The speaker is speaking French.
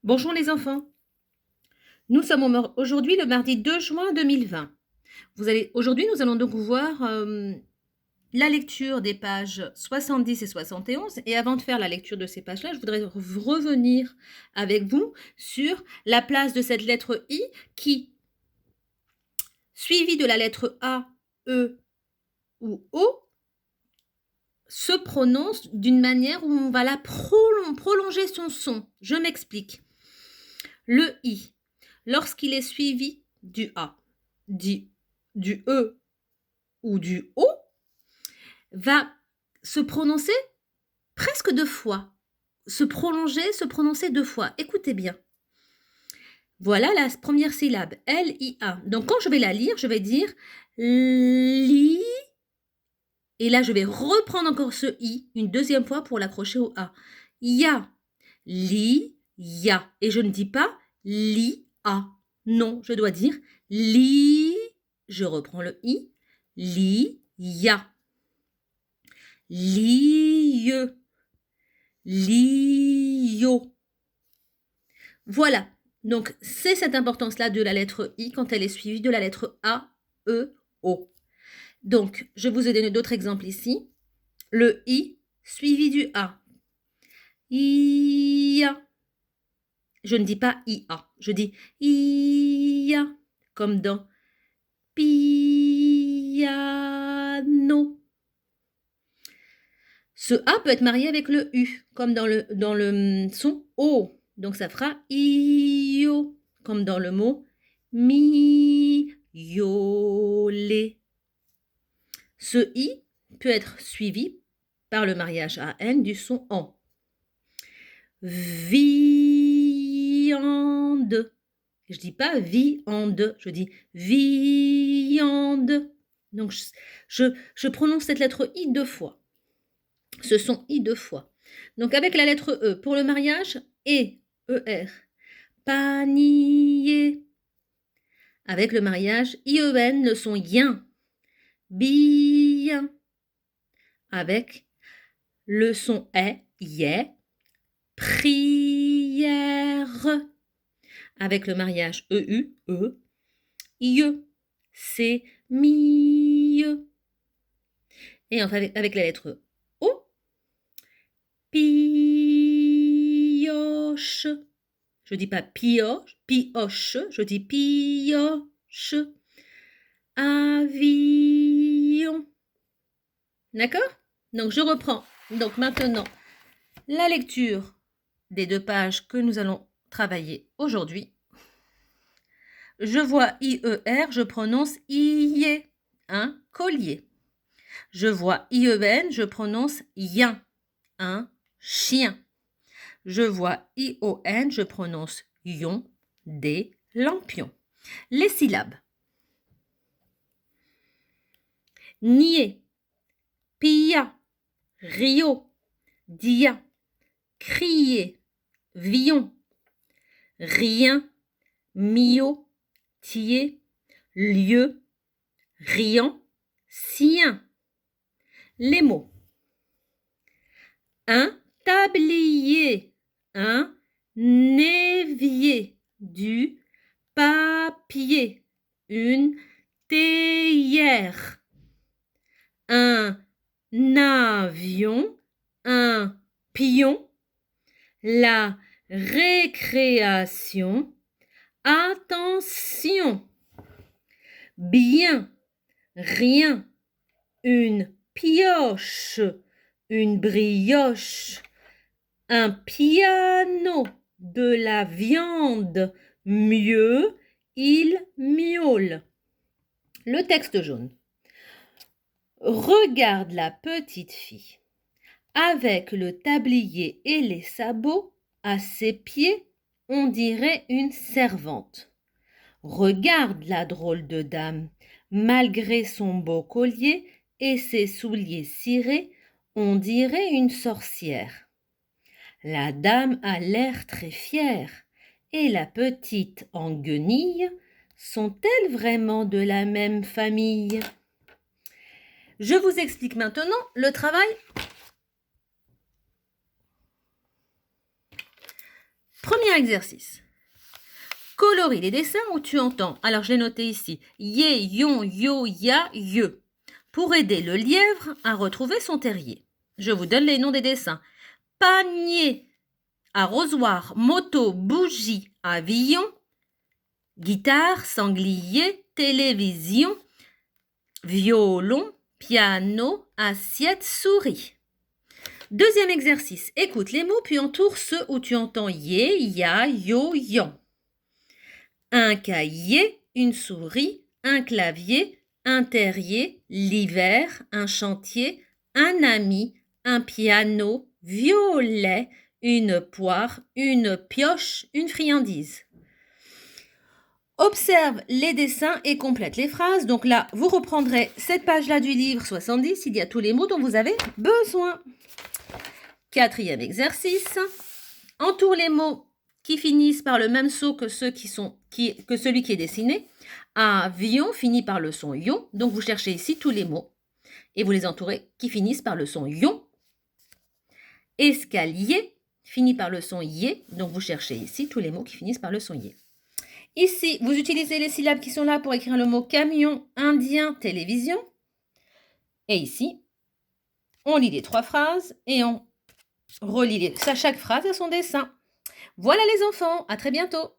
Bonjour les enfants. Nous sommes aujourd'hui le mardi 2 juin 2020. Aujourd'hui, nous allons donc voir la lecture des pages 70 et 71. Et avant de faire la lecture de ces pages-là, je voudrais revenir avec vous sur la place de cette lettre I qui, suivie de la lettre A, E ou O, se prononce d'une manière où on va la prolonger son son. Je m'explique. Le I, lorsqu'il est suivi du A, du E ou du O, va se prononcer presque deux fois, se prononcer deux fois. Écoutez bien. Voilà la première syllabe, L-I-A. Donc quand je vais la lire, je vais dire li, et là je vais reprendre encore ce I une deuxième fois pour l'accrocher au A. Ya, li, ya. Et je ne dis pas li, a. Non, je dois dire li, je reprends le I, li, ya. Lieu, lio. Voilà, donc c'est cette importance-là de la lettre I quand elle est suivie de la lettre A, E, O. Donc, je vous ai donné d'autres exemples ici. Le I suivi du A. Ia. Je ne dis pas IA, je dis IA, comme dans piano. Ce A peut être marié avec le U, comme dans le son O. Donc ça fera IO, comme dans le mot miauler. Ce I peut être suivi par le mariage AN du son AN. Viande. Je dis pas viande, je dis viande. Donc je prononce cette lettre I deux fois. Ce son I deux fois. Donc avec la lettre E pour le mariage, ER. Panier. Avec le mariage, IEN, le son yin. Bien. Avec le son yé. Prière. Avec le mariage EU, IE. C'est mieux. Et enfin avec la lettre O, pioche. Je dis pas pioche, je dis pioche. Avion. D'accord? Donc je reprends. Donc maintenant, la lecture des deux pages que nous allons travailler aujourd'hui. Je vois IER, je prononce IE, un collier. Je vois IEN, je prononce yin, un chien. Je vois ION, je prononce ion, des lampions. Les syllabes. Nier, pia, rio, dia, crier, vion, rien, mio, tier, lieu, riant, sien. Les mots. Un tablier, un évier, du papier, une théière, un avion, un pion, la récréation, attention, bien, rien, une pioche, une brioche, un piano, de la viande, mieux, il miaule. Le texte jaune. Regarde la petite fille. Avec le tablier et les sabots, à ses pieds, on dirait une servante. Regarde la drôle de dame, malgré son beau collier et ses souliers cirés, on dirait une sorcière. La dame a l'air très fière, et la petite en guenille, sont-elles vraiment de la même famille? Je vous explique maintenant le travail Premier exercice. Colorie les dessins où tu entends. Alors, je l'ai noté ici. Yé, yon, yo, ya, ye. Pour aider le lièvre à retrouver son terrier. Je vous donne les noms des dessins. Panier, arrosoir, moto, bougie, avion, guitare, sanglier, télévision, violon, piano, assiette, souris. Deuxième exercice. Écoute les mots puis entoure ceux où tu entends yé, ya, yo, yan. Un cahier, une souris, un clavier, un terrier, l'hiver, un chantier, un ami, un piano, violet, une poire, une pioche, une friandise. Observe les dessins et complète les phrases. Donc là, vous reprendrez cette page-là du livre 70. Il y a tous les mots dont vous avez besoin. Quatrième exercice. Entoure les mots qui finissent par le même son que celui qui est dessiné. Avion finit par le son yon. Donc vous cherchez ici tous les mots et vous les entourez qui finissent par le son yon. Escalier finit par le son yé. Donc vous cherchez ici tous les mots qui finissent par le son yé. Ici, vous utilisez les syllabes qui sont là pour écrire le mot camion, indien, télévision. Et ici, on lit les 3 phrases et on relit chaque phrase à son dessin. Voilà les enfants, à très bientôt.